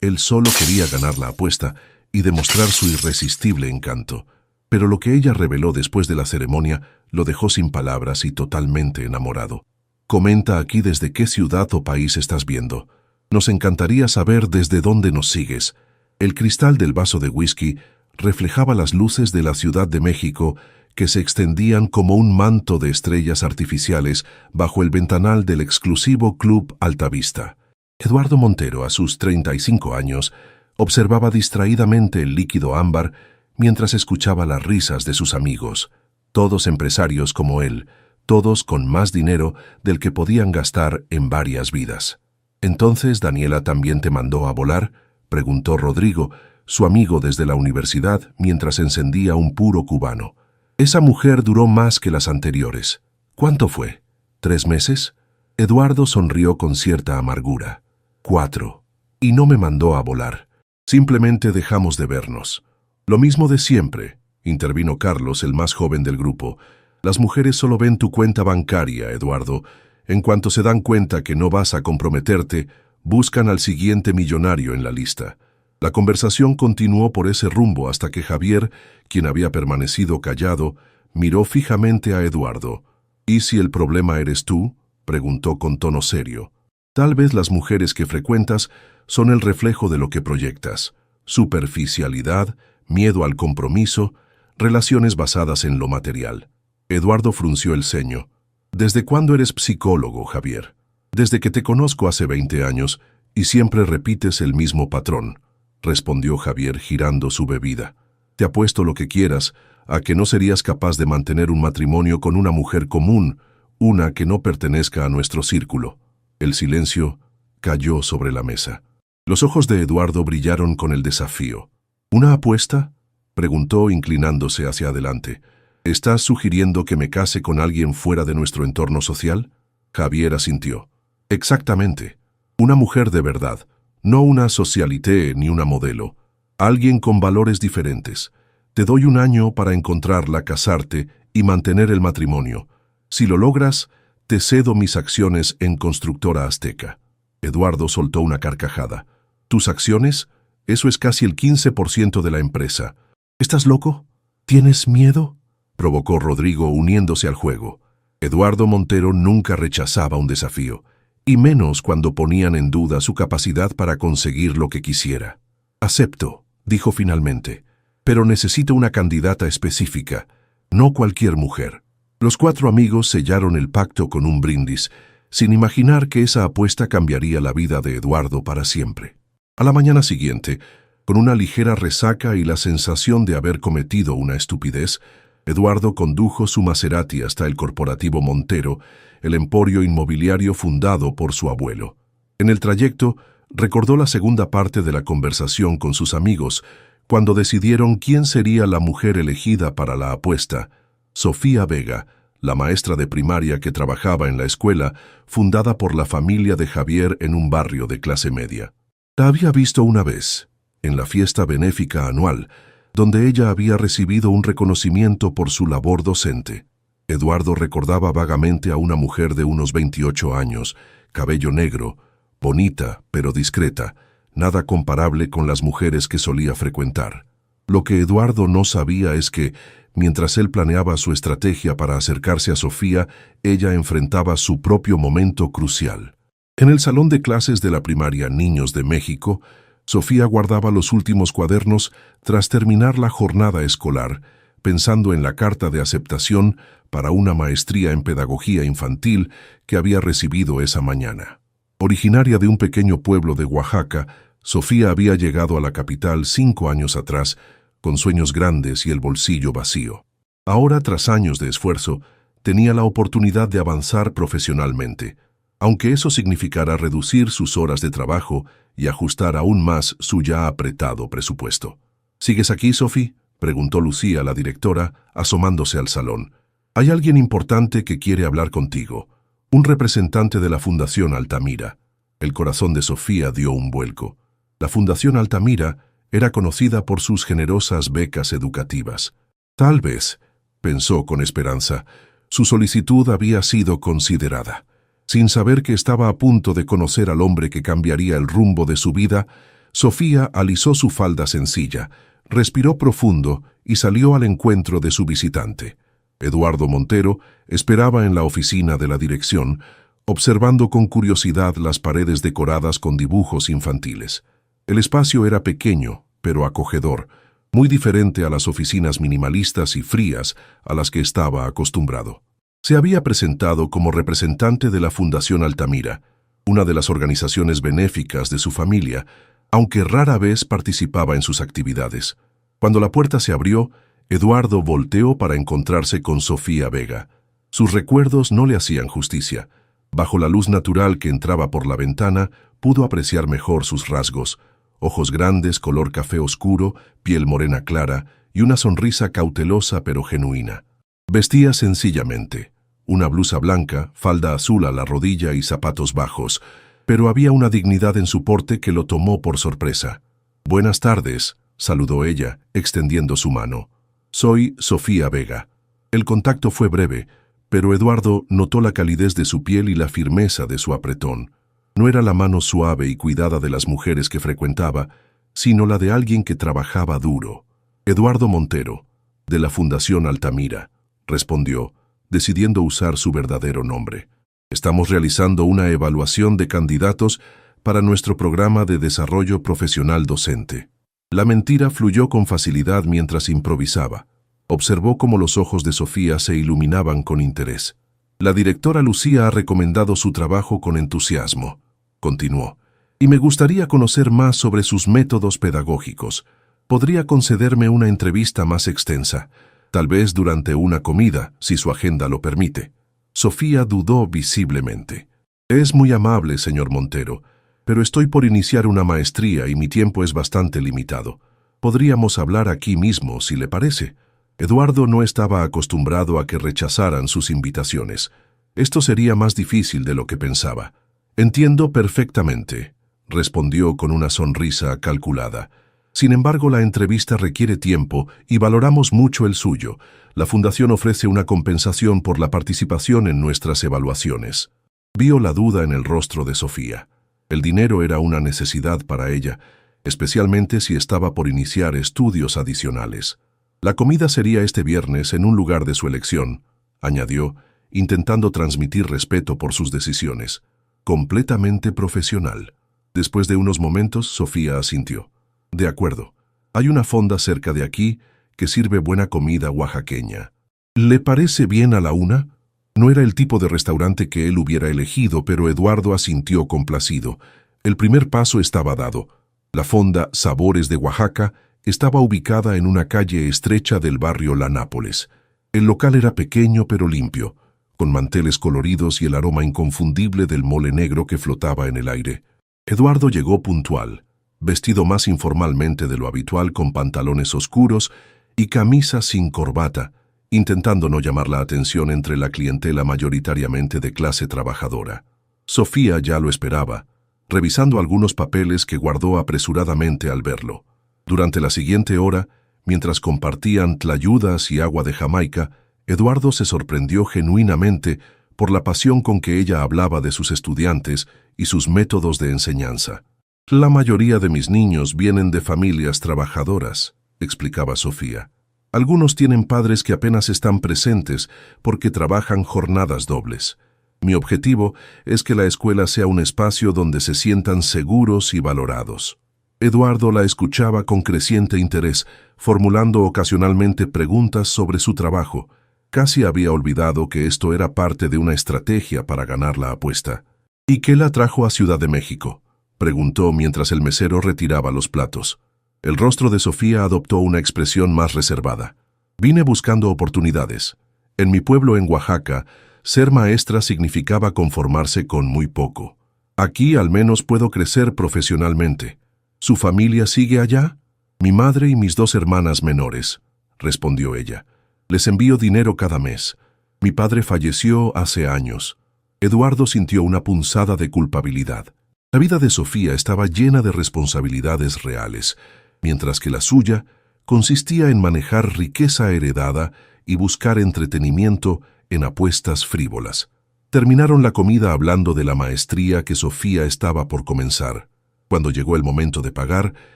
Él solo quería ganar la apuesta y demostrar su irresistible encanto. Pero lo que ella reveló después de la ceremonia lo dejó sin palabras y totalmente enamorado. Comenta aquí desde qué ciudad o país estás viendo. Nos encantaría saber desde dónde nos sigues. El cristal del vaso de whisky reflejaba las luces de la Ciudad de México que se extendían como un manto de estrellas artificiales bajo el ventanal del exclusivo Club Altavista. Eduardo Montero, a sus 35 años, observaba distraídamente el líquido ámbar mientras escuchaba las risas de sus amigos, todos empresarios como él, todos con más dinero del que podían gastar en varias vidas. «¿Entonces Daniela también te mandó a volar?», preguntó Rodrigo, su amigo desde la universidad, mientras encendía un puro cubano. «Esa mujer duró más que las anteriores. ¿Cuánto fue? ¿3 meses?» Eduardo sonrió con cierta amargura. 4. Y no me mandó a volar. Simplemente dejamos de vernos. Lo mismo de siempre, intervino Carlos, el más joven del grupo. Las mujeres solo ven tu cuenta bancaria, Eduardo. En cuanto se dan cuenta que no vas a comprometerte, buscan al siguiente millonario en la lista. La conversación continuó por ese rumbo hasta que Javier, quien había permanecido callado, miró fijamente a Eduardo. «¿Y si el problema eres tú?», preguntó con tono serio. «Tal vez las mujeres que frecuentas son el reflejo de lo que proyectas. Superficialidad, miedo al compromiso, relaciones basadas en lo material». Eduardo frunció el ceño. «¿Desde cuándo eres psicólogo, Javier?» «Desde que te conozco hace 20 años y siempre repites el mismo patrón», respondió Javier girando su bebida. «Te apuesto lo que quieras a que no serías capaz de mantener un matrimonio con una mujer común, una que no pertenezca a nuestro círculo». El silencio cayó sobre la mesa. Los ojos de Eduardo brillaron con el desafío. «¿Una apuesta?», preguntó inclinándose hacia adelante. «¿Estás sugiriendo que me case con alguien fuera de nuestro entorno social?» Javier asintió. «Exactamente. Una mujer de verdad, no una socialité ni una modelo. Alguien con valores diferentes. Te doy 1 año para encontrarla, casarte y mantener el matrimonio. Si lo logras, te cedo mis acciones en Constructora Azteca». Eduardo soltó una carcajada. «¿Tus acciones? Eso es casi el 15% de la empresa. ¿Estás loco? ¿Tienes miedo?», provocó Rodrigo uniéndose al juego. Eduardo Montero nunca rechazaba un desafío, y menos cuando ponían en duda su capacidad para conseguir lo que quisiera. «Acepto», dijo finalmente, «pero necesito una candidata específica, no cualquier mujer». Los 4 amigos sellaron el pacto con un brindis, sin imaginar que esa apuesta cambiaría la vida de Eduardo para siempre. A la mañana siguiente, con una ligera resaca y la sensación de haber cometido una estupidez, Eduardo condujo su Maserati hasta el corporativo Montero, el emporio inmobiliario fundado por su abuelo. En el trayecto, recordó la segunda parte de la conversación con sus amigos, cuando decidieron quién sería la mujer elegida para la apuesta. Sofía Vega, la maestra de primaria que trabajaba en la escuela, fundada por la familia de Javier en un barrio de clase media. La había visto una vez, en la fiesta benéfica anual, donde ella había recibido un reconocimiento por su labor docente. Eduardo recordaba vagamente a una mujer de unos 28 años, cabello negro, bonita pero discreta, nada comparable con las mujeres que solía frecuentar. Lo que Eduardo no sabía es que, mientras él planeaba su estrategia para acercarse a Sofía, ella enfrentaba su propio momento crucial. En el salón de clases de la primaria Niños de México, Sofía guardaba los últimos cuadernos tras terminar la jornada escolar, pensando en la carta de aceptación para una maestría en pedagogía infantil que había recibido esa mañana. Originaria de un pequeño pueblo de Oaxaca, Sofía había llegado a la capital 5 años atrás, con sueños grandes y el bolsillo vacío. Ahora, tras años de esfuerzo, tenía la oportunidad de avanzar profesionalmente, aunque eso significara reducir sus horas de trabajo y ajustar aún más su ya apretado presupuesto. ¿Sigues aquí, Sophie?, preguntó Lucía, la directora, asomándose al salón. «Hay alguien importante que quiere hablar contigo, un representante de la Fundación Altamira». El corazón de Sofía dio un vuelco. La Fundación Altamira era conocida por sus generosas becas educativas. Tal vez, pensó con esperanza, su solicitud había sido considerada. Sin saber que estaba a punto de conocer al hombre que cambiaría el rumbo de su vida, Sofía alisó su falda sencilla, respiró profundo y salió al encuentro de su visitante. Eduardo Montero esperaba en la oficina de la dirección, observando con curiosidad las paredes decoradas con dibujos infantiles. El espacio era pequeño, pero acogedor, muy diferente a las oficinas minimalistas y frías a las que estaba acostumbrado. Se había presentado como representante de la Fundación Altamira, una de las organizaciones benéficas de su familia, aunque rara vez participaba en sus actividades. Cuando la puerta se abrió, Eduardo volteó para encontrarse con Sofía Vega. Sus recuerdos no le hacían justicia. Bajo la luz natural que entraba por la ventana, pudo apreciar mejor sus rasgos: ojos grandes, color café oscuro, piel morena clara y una sonrisa cautelosa pero genuina. Vestía sencillamente, una blusa blanca, falda azul a la rodilla y zapatos bajos, pero había una dignidad en su porte que lo tomó por sorpresa. «Buenas tardes», saludó ella, extendiendo su mano. «Soy Sofía Vega». El contacto fue breve, pero Eduardo notó la calidez de su piel y la firmeza de su apretón. No era la mano suave y cuidada de las mujeres que frecuentaba, sino la de alguien que trabajaba duro. «Eduardo Montero, de la Fundación Altamira», respondió, decidiendo usar su verdadero nombre. «Estamos realizando una evaluación de candidatos para nuestro programa de desarrollo profesional docente». La mentira fluyó con facilidad mientras improvisaba. Observó cómo los ojos de Sofía se iluminaban con interés. «La directora Lucía ha recomendado su trabajo con entusiasmo», continuó, «y me gustaría conocer más sobre sus métodos pedagógicos. ¿Podría concederme una entrevista más extensa? Tal vez durante una comida, si su agenda lo permite». Sofía dudó visiblemente. «Es muy amable, señor Montero, pero estoy por iniciar una maestría y mi tiempo es bastante limitado. Podríamos hablar aquí mismo, si le parece». Eduardo no estaba acostumbrado a que rechazaran sus invitaciones. Esto sería más difícil de lo que pensaba. «Entiendo perfectamente», respondió con una sonrisa calculada. «Sin embargo, la entrevista requiere tiempo y valoramos mucho el suyo. La Fundación ofrece una compensación por la participación en nuestras evaluaciones». Vio la duda en el rostro de Sofía. El dinero era una necesidad para ella, especialmente si estaba por iniciar estudios adicionales. «La comida sería este viernes en un lugar de su elección», añadió, intentando transmitir respeto por sus decisiones. «Completamente profesional». Después de unos momentos, Sofía asintió. «De acuerdo. Hay una fonda cerca de aquí que sirve buena comida oaxaqueña. ¿Le parece bien a la una?» No era el tipo de restaurante que él hubiera elegido, pero Eduardo asintió complacido. El primer paso estaba dado. La fonda Sabores de Oaxaca estaba ubicada en una calle estrecha del barrio La Nápoles. El local era pequeño pero limpio, con manteles coloridos y el aroma inconfundible del mole negro que flotaba en el aire. Eduardo llegó puntual, vestido más informalmente de lo habitual, con pantalones oscuros y camisa sin corbata, intentando no llamar la atención entre la clientela mayoritariamente de clase trabajadora. Sofía ya lo esperaba, revisando algunos papeles que guardó apresuradamente al verlo. Durante la siguiente hora, mientras compartían tlayudas y agua de Jamaica, Eduardo se sorprendió genuinamente por la pasión con que ella hablaba de sus estudiantes y sus métodos de enseñanza. «La mayoría de mis niños vienen de familias trabajadoras», explicaba Sofía. «Algunos tienen padres que apenas están presentes porque trabajan jornadas dobles. Mi objetivo es que la escuela sea un espacio donde se sientan seguros y valorados». Eduardo la escuchaba con creciente interés, formulando ocasionalmente preguntas sobre su trabajo. Casi había olvidado que esto era parte de una estrategia para ganar la apuesta. «¿Y qué la trajo a Ciudad de México?», preguntó mientras el mesero retiraba los platos. El rostro de Sofía adoptó una expresión más reservada. «Vine buscando oportunidades. En mi pueblo en Oaxaca, ser maestra significaba conformarse con muy poco. Aquí al menos puedo crecer profesionalmente». «¿Su familia sigue allá?» «Mi madre y mis 2 hermanas menores», respondió ella. «Les envío dinero cada mes. Mi padre falleció hace años». Eduardo sintió una punzada de culpabilidad. La vida de Sofía estaba llena de responsabilidades reales, mientras que la suya consistía en manejar riqueza heredada y buscar entretenimiento en apuestas frívolas. Terminaron la comida hablando de la maestría que Sofía estaba por comenzar. Cuando llegó el momento de pagar,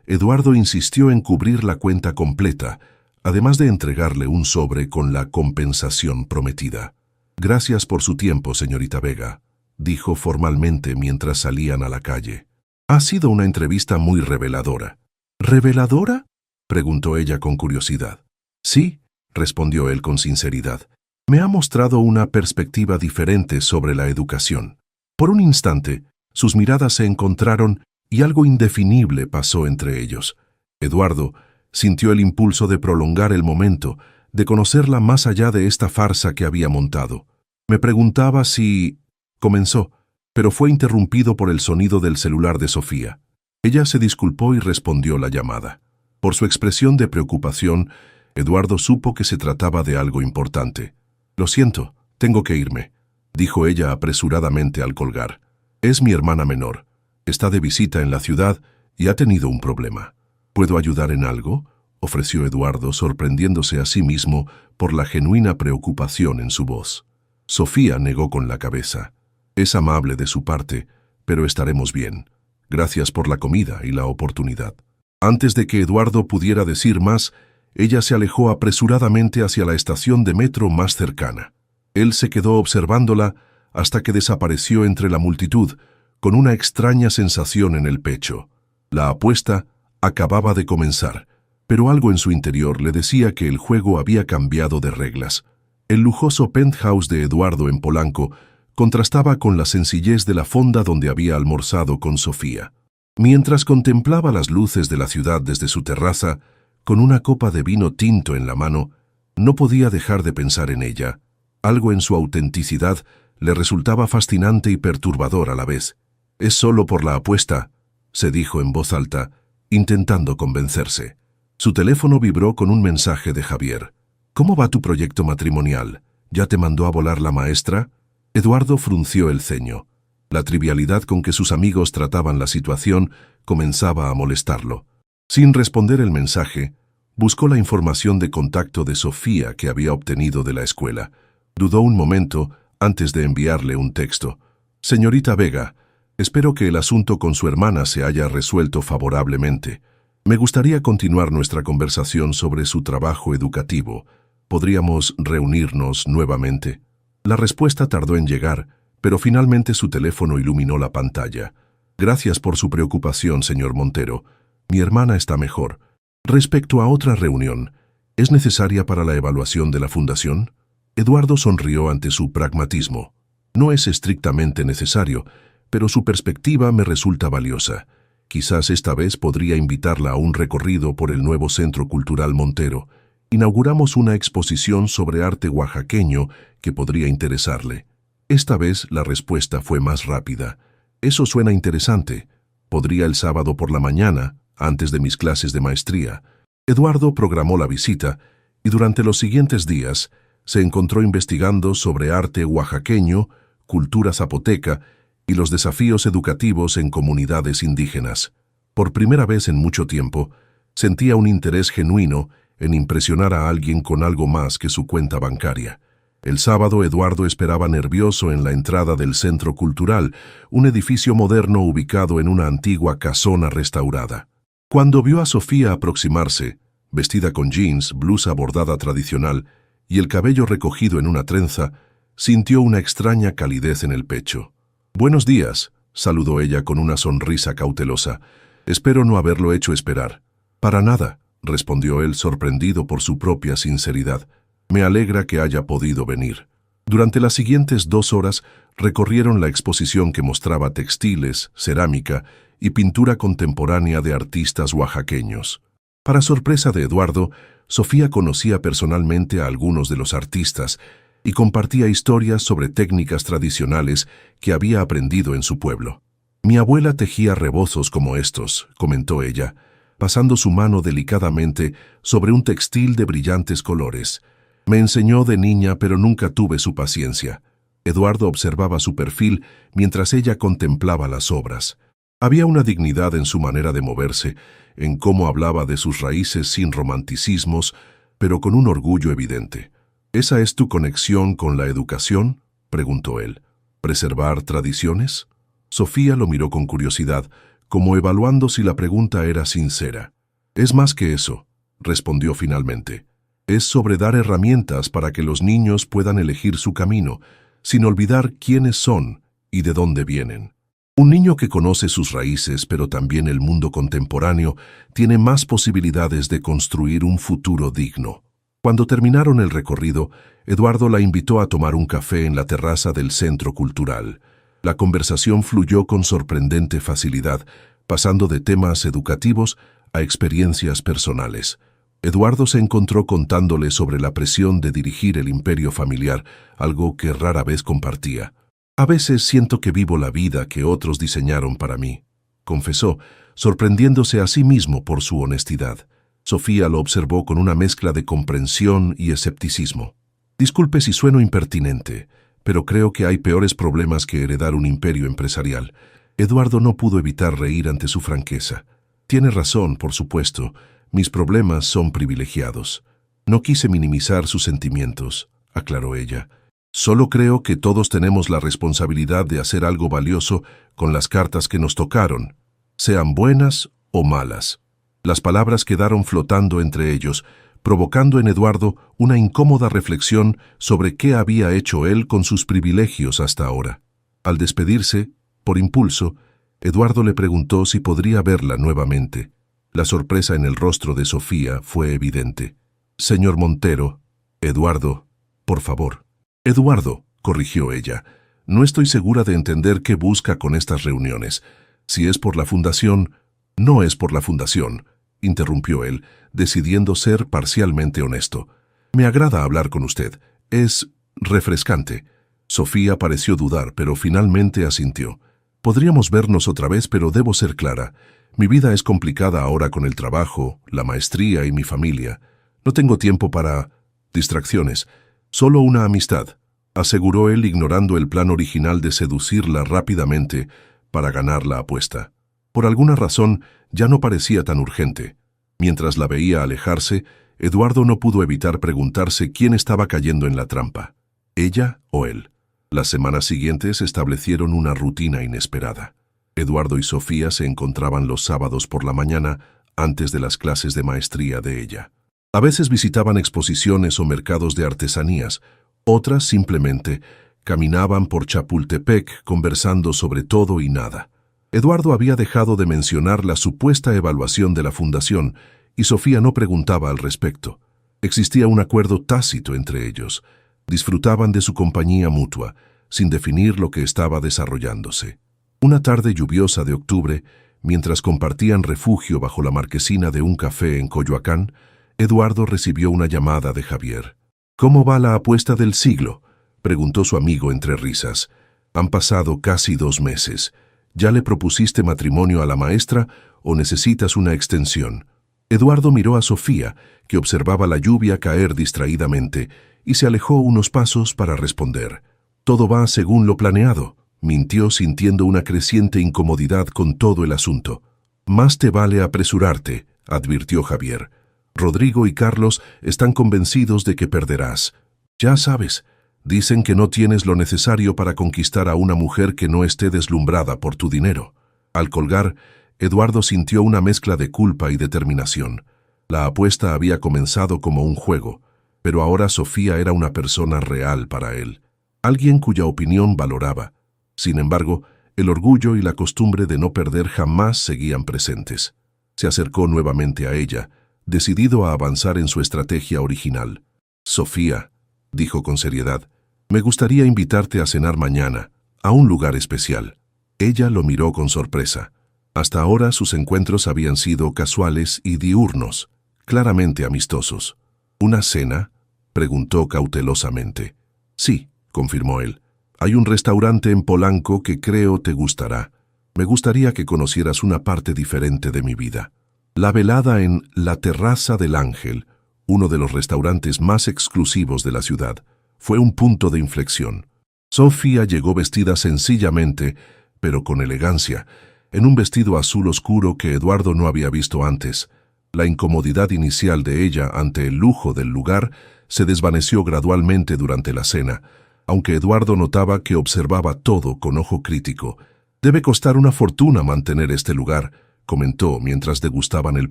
Eduardo insistió en cubrir la cuenta completa, además de entregarle un sobre con la compensación prometida. «Gracias por su tiempo, señorita Vega», dijo formalmente mientras salían a la calle. «Ha sido una entrevista muy reveladora». «¿Reveladora?», preguntó ella con curiosidad. «Sí», respondió él con sinceridad. «Me ha mostrado una perspectiva diferente sobre la educación». Por un instante, sus miradas se encontraron y algo indefinible pasó entre ellos. Eduardo sintió el impulso de prolongar el momento, de conocerla más allá de esta farsa que había montado. «Me preguntaba si...», comenzó, pero fue interrumpido por el sonido del celular de Sofía. Ella se disculpó y respondió la llamada. Por su expresión de preocupación, Eduardo supo que se trataba de algo importante. «Lo siento, tengo que irme», dijo ella apresuradamente al colgar. «Es mi hermana menor. Está de visita en la ciudad y ha tenido un problema». «¿Puedo ayudar en algo?», ofreció Eduardo, sorprendiéndose a sí mismo por la genuina preocupación en su voz. Sofía negó con la cabeza. «Es amable de su parte, pero estaremos bien. Gracias por la comida y la oportunidad». Antes de que Eduardo pudiera decir más, ella se alejó apresuradamente hacia la estación de metro más cercana. Él se quedó observándola hasta que desapareció entre la multitud, con una extraña sensación en el pecho. La apuesta acababa de comenzar, pero algo en su interior le decía que el juego había cambiado de reglas. El lujoso penthouse de Eduardo en Polanco contrastaba con la sencillez de la fonda donde había almorzado con Sofía. Mientras contemplaba las luces de la ciudad desde su terraza, con una copa de vino tinto en la mano, no podía dejar de pensar en ella. Algo en su autenticidad le resultaba fascinante y perturbador a la vez. «Es solo por la apuesta», se dijo en voz alta, intentando convencerse. Su teléfono vibró con un mensaje de Javier. «¿Cómo va tu proyecto matrimonial? ¿Ya te mandó a volar la maestra?». Eduardo frunció el ceño. La trivialidad con que sus amigos trataban la situación comenzaba a molestarlo. Sin responder el mensaje, buscó la información de contacto de Sofía que había obtenido de la escuela. Dudó un momento antes de enviarle un texto. «Señorita Vega, espero que el asunto con su hermana se haya resuelto favorablemente. Me gustaría continuar nuestra conversación sobre su trabajo educativo. ¿Podríamos reunirnos nuevamente?». La respuesta tardó en llegar, pero finalmente su teléfono iluminó la pantalla. «Gracias por su preocupación, señor Montero. Mi hermana está mejor. Respecto a otra reunión, ¿es necesaria para la evaluación de la fundación?». Eduardo sonrió ante su pragmatismo. «No es estrictamente necesario, pero su perspectiva me resulta valiosa. Quizás esta vez podría invitarla a un recorrido por el nuevo Centro Cultural Montero. Inauguramos una exposición sobre arte oaxaqueño que podría interesarle». Esta vez la respuesta fue más rápida. «Eso suena interesante. Podría el sábado por la mañana, antes de mis clases de maestría». Eduardo programó la visita y durante los siguientes días se encontró investigando sobre arte oaxaqueño, cultura zapoteca y los desafíos educativos en comunidades indígenas. Por primera vez en mucho tiempo, sentía un interés genuino en impresionar a alguien con algo más que su cuenta bancaria. El sábado Eduardo esperaba nervioso en la entrada del Centro Cultural, un edificio moderno ubicado en una antigua casona restaurada. Cuando vio a Sofía aproximarse, vestida con jeans, blusa bordada tradicional y el cabello recogido en una trenza, sintió una extraña calidez en el pecho. «Buenos días», saludó ella con una sonrisa cautelosa. «Espero no haberlo hecho esperar». «Para nada», respondió él sorprendido por su propia sinceridad. «Me alegra que haya podido venir». Durante las siguientes 2 horas recorrieron la exposición que mostraba textiles, cerámica y pintura contemporánea de artistas oaxaqueños. Para sorpresa de Eduardo, Sofía conocía personalmente a algunos de los artistas y compartía historias sobre técnicas tradicionales que había aprendido en su pueblo. «Mi abuela tejía rebozos como estos», comentó ella, pasando su mano delicadamente sobre un textil de brillantes colores. «Me enseñó de niña, pero nunca tuve su paciencia». Eduardo observaba su perfil mientras ella contemplaba las obras. Había una dignidad en su manera de moverse, en cómo hablaba de sus raíces sin romanticismos, pero con un orgullo evidente. «¿Esa es tu conexión con la educación?», preguntó él. «¿Preservar tradiciones?». Sofía lo miró con curiosidad, como evaluando si la pregunta era sincera. «Es más que eso», respondió finalmente. «Es sobre dar herramientas para que los niños puedan elegir su camino, sin olvidar quiénes son y de dónde vienen. Un niño que conoce sus raíces, pero también el mundo contemporáneo, tiene más posibilidades de construir un futuro digno». Cuando terminaron el recorrido, Eduardo la invitó a tomar un café en la terraza del Centro Cultural. La conversación fluyó con sorprendente facilidad, pasando de temas educativos a experiencias personales. Eduardo se encontró contándole sobre la presión de dirigir el imperio familiar, algo que rara vez compartía. «A veces siento que vivo la vida que otros diseñaron para mí», confesó, sorprendiéndose a sí mismo por su honestidad. Sofía lo observó con una mezcla de comprensión y escepticismo. «Disculpe si sueno impertinente, pero creo que hay peores problemas que heredar un imperio empresarial». Eduardo no pudo evitar reír ante su franqueza. «Tiene razón, por supuesto. Mis problemas son privilegiados». «No quise minimizar sus sentimientos», aclaró ella. «Solo creo que todos tenemos la responsabilidad de hacer algo valioso con las cartas que nos tocaron, sean buenas o malas». Las palabras quedaron flotando entre ellos, provocando en Eduardo una incómoda reflexión sobre qué había hecho él con sus privilegios hasta ahora. Al despedirse, por impulso, Eduardo le preguntó si podría verla nuevamente. La sorpresa en el rostro de Sofía fue evidente. «Señor Montero, Eduardo, por favor». «Eduardo», corrigió ella, «no estoy segura de entender qué busca con estas reuniones. Si es por la fundación...» «No es por la fundación», interrumpió él, decidiendo ser parcialmente honesto. «Me agrada hablar con usted. Es refrescante». Sofía pareció dudar, pero finalmente asintió. «Podríamos vernos otra vez, pero debo ser clara. Mi vida es complicada ahora con el trabajo, la maestría y mi familia. No tengo tiempo para distracciones. Solo una amistad», aseguró él, ignorando el plan original de seducirla rápidamente para ganar la apuesta. Por alguna razón, ya no parecía tan urgente. Mientras la veía alejarse, Eduardo no pudo evitar preguntarse quién estaba cayendo en la trampa, ella o él. Las semanas siguientes establecieron una rutina inesperada. Eduardo y Sofía se encontraban los sábados por la mañana antes de las clases de maestría de ella. A veces visitaban exposiciones o mercados de artesanías, otras simplemente caminaban por Chapultepec conversando sobre todo y nada. Eduardo había dejado de mencionar la supuesta evaluación de la fundación y Sofía no preguntaba al respecto. Existía un acuerdo tácito entre ellos. Disfrutaban de su compañía mutua, sin definir lo que estaba desarrollándose. Una tarde lluviosa de octubre, mientras compartían refugio bajo la marquesina de un café en Coyoacán, Eduardo recibió una llamada de Javier. «¿Cómo va la apuesta del siglo?», preguntó su amigo entre risas. «Han pasado casi 2 meses. ¿Ya le propusiste matrimonio a la maestra o necesitas una extensión?» Eduardo miró a Sofía, que observaba la lluvia caer distraídamente, y se alejó unos pasos para responder. «Todo va según lo planeado», mintió sintiendo una creciente incomodidad con todo el asunto. «Más te vale apresurarte», advirtió Javier. «Rodrigo y Carlos están convencidos de que perderás. Ya sabes, dicen que no tienes lo necesario para conquistar a una mujer que no esté deslumbrada por tu dinero». Al colgar, Eduardo sintió una mezcla de culpa y determinación. La apuesta había comenzado como un juego, pero ahora Sofía era una persona real para él, alguien cuya opinión valoraba. Sin embargo, el orgullo y la costumbre de no perder jamás seguían presentes. Se acercó nuevamente a ella, decidido a avanzar en su estrategia original. «Sofía», dijo con seriedad, «me gustaría invitarte a cenar mañana, a un lugar especial». Ella lo miró con sorpresa. Hasta ahora sus encuentros habían sido casuales y diurnos, claramente amistosos. «¿Una cena?», preguntó cautelosamente. «Sí», confirmó él. «Hay un restaurante en Polanco que creo te gustará. Me gustaría que conocieras una parte diferente de mi vida». La velada en La Terraza del Ángel, uno de los restaurantes más exclusivos de la ciudad, fue un punto de inflexión. Sofía llegó vestida sencillamente, pero con elegancia, en un vestido azul oscuro que Eduardo no había visto antes. La incomodidad inicial de ella ante el lujo del lugar se desvaneció gradualmente durante la cena, aunque Eduardo notaba que observaba todo con ojo crítico. Debe costar una fortuna mantener este lugar, comentó mientras degustaban el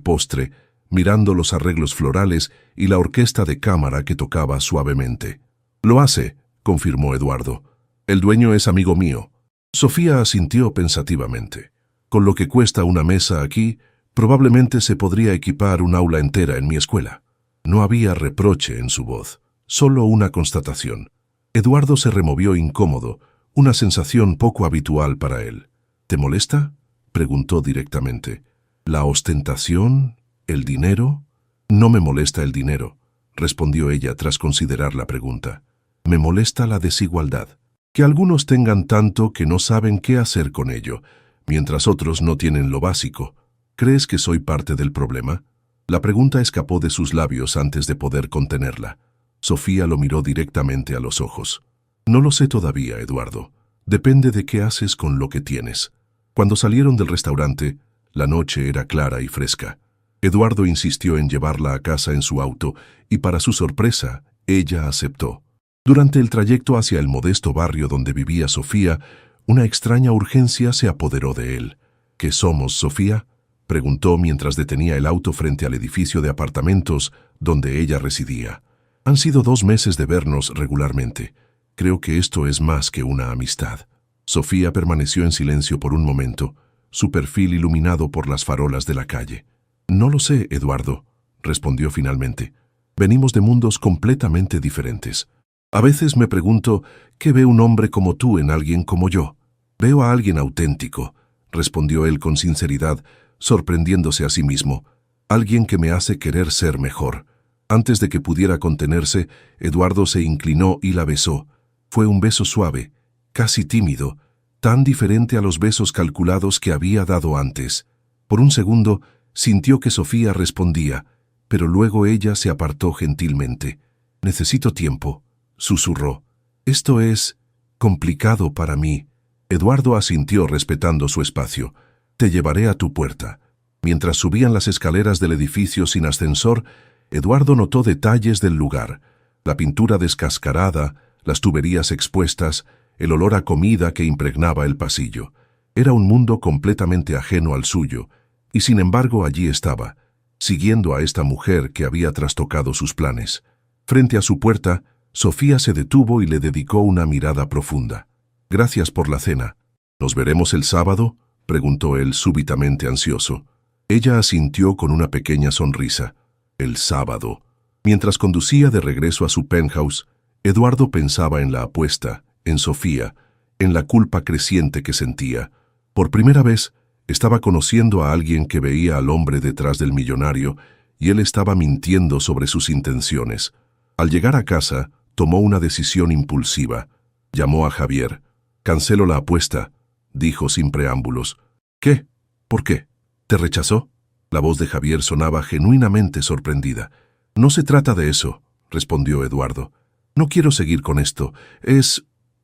postre, mirando los arreglos florales y la orquesta de cámara que tocaba suavemente. Lo hace, confirmó Eduardo. El dueño es amigo mío. Sofía asintió pensativamente. Con lo que cuesta una mesa aquí, probablemente se podría equipar un aula entera en mi escuela. No había reproche en su voz, solo una constatación. Eduardo se removió incómodo, una sensación poco habitual para él. ¿Te molesta?, preguntó directamente. ¿La ostentación? ¿El dinero? No me molesta el dinero, respondió ella tras considerar la pregunta. Me molesta la desigualdad. Que algunos tengan tanto que no saben qué hacer con ello, mientras otros no tienen lo básico. ¿Crees que soy parte del problema? La pregunta escapó de sus labios antes de poder contenerla. Sofía lo miró directamente a los ojos. No lo sé todavía, Eduardo. Depende de qué haces con lo que tienes. Cuando salieron del restaurante, la noche era clara y fresca. Eduardo insistió en llevarla a casa en su auto y, para su sorpresa, ella aceptó. Durante el trayecto hacia el modesto barrio donde vivía Sofía, una extraña urgencia se apoderó de él. ¿Qué somos, Sofía?, preguntó mientras detenía el auto frente al edificio de apartamentos donde ella residía. Han sido 2 meses de vernos regularmente. Creo que esto es más que una amistad. Sofía permaneció en silencio por un momento, su perfil iluminado por las farolas de la calle. No lo sé, Eduardo, respondió finalmente. Venimos de mundos completamente diferentes. A veces me pregunto, ¿qué ve un hombre como tú en alguien como yo? Veo a alguien auténtico, respondió él con sinceridad, sorprendiéndose a sí mismo. Alguien que me hace querer ser mejor. Antes de que pudiera contenerse, Eduardo se inclinó y la besó. Fue un beso suave, casi tímido, tan diferente a los besos calculados que había dado antes. Por un segundo, sintió que Sofía respondía, pero luego ella se apartó gentilmente. Necesito tiempo, susurró. Esto es complicado para mí. Eduardo asintió respetando su espacio. Te llevaré a tu puerta. Mientras subían las escaleras del edificio sin ascensor, Eduardo notó detalles del lugar. La pintura descascarada, las tuberías expuestas, el olor a comida que impregnaba el pasillo. Era un mundo completamente ajeno al suyo, y sin embargo allí estaba, siguiendo a esta mujer que había trastocado sus planes. Frente a su puerta, Sofía se detuvo y le dedicó una mirada profunda. Gracias por la cena. ¿Nos veremos el sábado?, preguntó él súbitamente ansioso. Ella asintió con una pequeña sonrisa. El sábado. Mientras conducía de regreso a su penthouse, Eduardo pensaba en la apuesta, en Sofía, en la culpa creciente que sentía. Por primera vez, estaba conociendo a alguien que veía al hombre detrás del millonario y él estaba mintiendo sobre sus intenciones. Al llegar a casa, tomó una decisión impulsiva. Llamó a Javier. «Cancelo la apuesta», dijo sin preámbulos. «¿Qué? ¿Por qué? ¿Te rechazó?». La voz de Javier sonaba genuinamente sorprendida. «No se trata de eso», respondió Eduardo. «No quiero seguir con esto.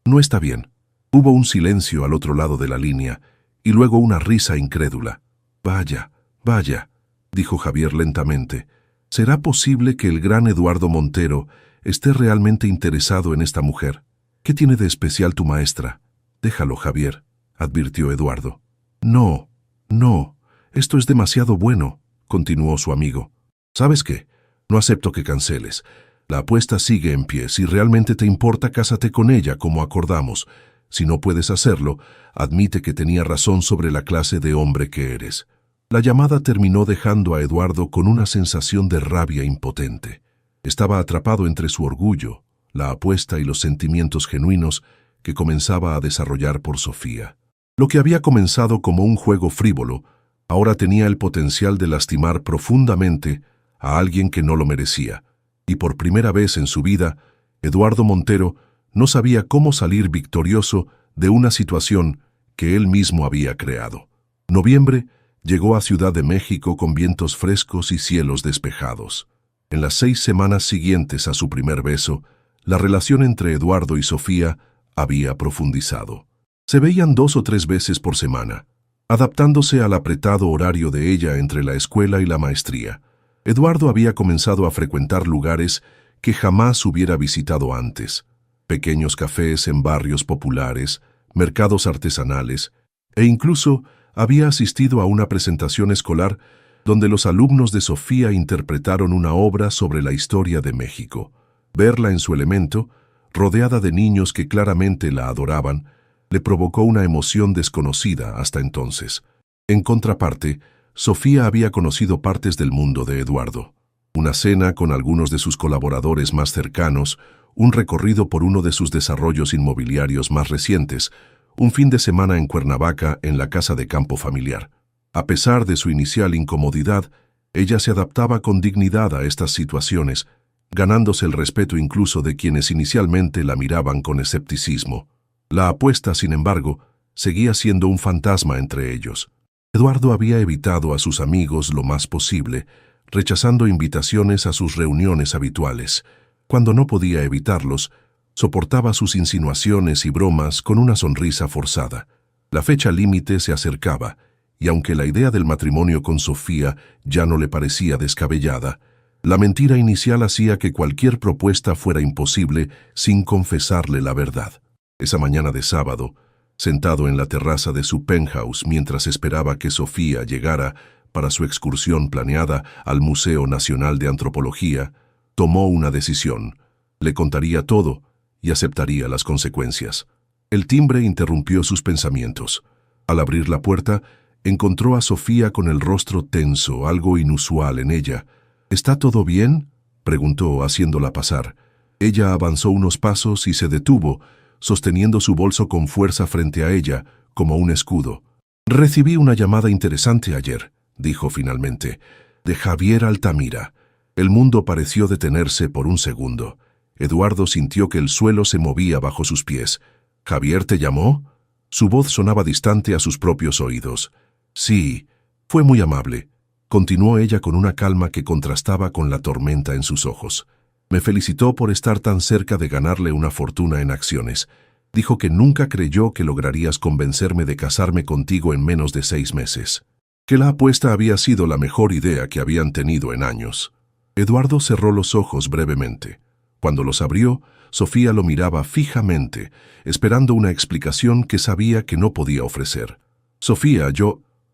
No está bien». Hubo un silencio al otro lado de la línea y luego una risa incrédula. «Vaya, vaya», dijo Javier lentamente. «¿Será posible que el gran Eduardo Montero esté realmente interesado en esta mujer? ¿Qué tiene de especial tu maestra?». «Déjalo, Javier», advirtió Eduardo. «No, no, esto es demasiado bueno», continuó su amigo. «¿Sabes qué? No acepto que canceles. La apuesta sigue en pie. Si realmente te importa, cásate con ella, como acordamos. Si no puedes hacerlo, admite que tenía razón sobre la clase de hombre que eres». La llamada terminó dejando a Eduardo con una sensación de rabia impotente. Estaba atrapado entre su orgullo, la apuesta y los sentimientos genuinos que comenzaba a desarrollar por Sofía. Lo que había comenzado como un juego frívolo, ahora tenía el potencial de lastimar profundamente a alguien que no lo merecía, y por primera vez en su vida, Eduardo Montero no sabía cómo salir victorioso de una situación que él mismo había creado. Noviembre llegó a Ciudad de México con vientos frescos y cielos despejados. En las 6 semanas siguientes a su primer beso, la relación entre Eduardo y Sofía había profundizado. Se veían 2 o 3 veces por semana, adaptándose al apretado horario de ella entre la escuela y la maestría. Eduardo había comenzado a frecuentar lugares que jamás hubiera visitado antes. Pequeños cafés en barrios populares, mercados artesanales, e incluso había asistido a una presentación escolar donde los alumnos de Sofía interpretaron una obra sobre la historia de México. Verla en su elemento, rodeada de niños que claramente la adoraban, le provocó una emoción desconocida hasta entonces. En contraparte, Sofía había conocido partes del mundo de Eduardo. Una cena con algunos de sus colaboradores más cercanos, un recorrido por uno de sus desarrollos inmobiliarios más recientes, un fin de semana en Cuernavaca en la casa de campo familiar. A pesar de su inicial incomodidad, ella se adaptaba con dignidad a estas situaciones, ganándose el respeto incluso de quienes inicialmente la miraban con escepticismo. La apuesta, sin embargo, seguía siendo un fantasma entre ellos. Eduardo había evitado a sus amigos lo más posible, rechazando invitaciones a sus reuniones habituales. Cuando no podía evitarlos, soportaba sus insinuaciones y bromas con una sonrisa forzada. La fecha límite se acercaba, y aunque la idea del matrimonio con Sofía ya no le parecía descabellada, la mentira inicial hacía que cualquier propuesta fuera imposible sin confesarle la verdad. Esa mañana de sábado, sentado en la terraza de su penthouse mientras esperaba que Sofía llegara para su excursión planeada al Museo Nacional de Antropología, tomó una decisión. Le contaría todo y aceptaría las consecuencias. El timbre interrumpió sus pensamientos. Al abrir la puerta, encontró a Sofía con el rostro tenso, algo inusual en ella. ¿Está todo bien?, preguntó haciéndola pasar. Ella avanzó unos pasos y se detuvo, sosteniendo su bolso con fuerza frente a ella, como un escudo. «Recibí una llamada interesante ayer», dijo finalmente, «de Javier Altamira». El mundo pareció detenerse por un segundo. Eduardo sintió que el suelo se movía bajo sus pies. «¿Javier te llamó?». Su voz sonaba distante a sus propios oídos. «Sí, fue muy amable», continuó ella con una calma que contrastaba con la tormenta en sus ojos. «Me felicitó por estar tan cerca de ganarle una fortuna en acciones. Dijo que nunca creyó que lograrías convencerme de casarme contigo en menos de 6 meses. Que la apuesta había sido la mejor idea que habían tenido en años». Eduardo cerró los ojos brevemente. Cuando los abrió, Sofía lo miraba fijamente, esperando una explicación que sabía que no podía ofrecer. «Sofía,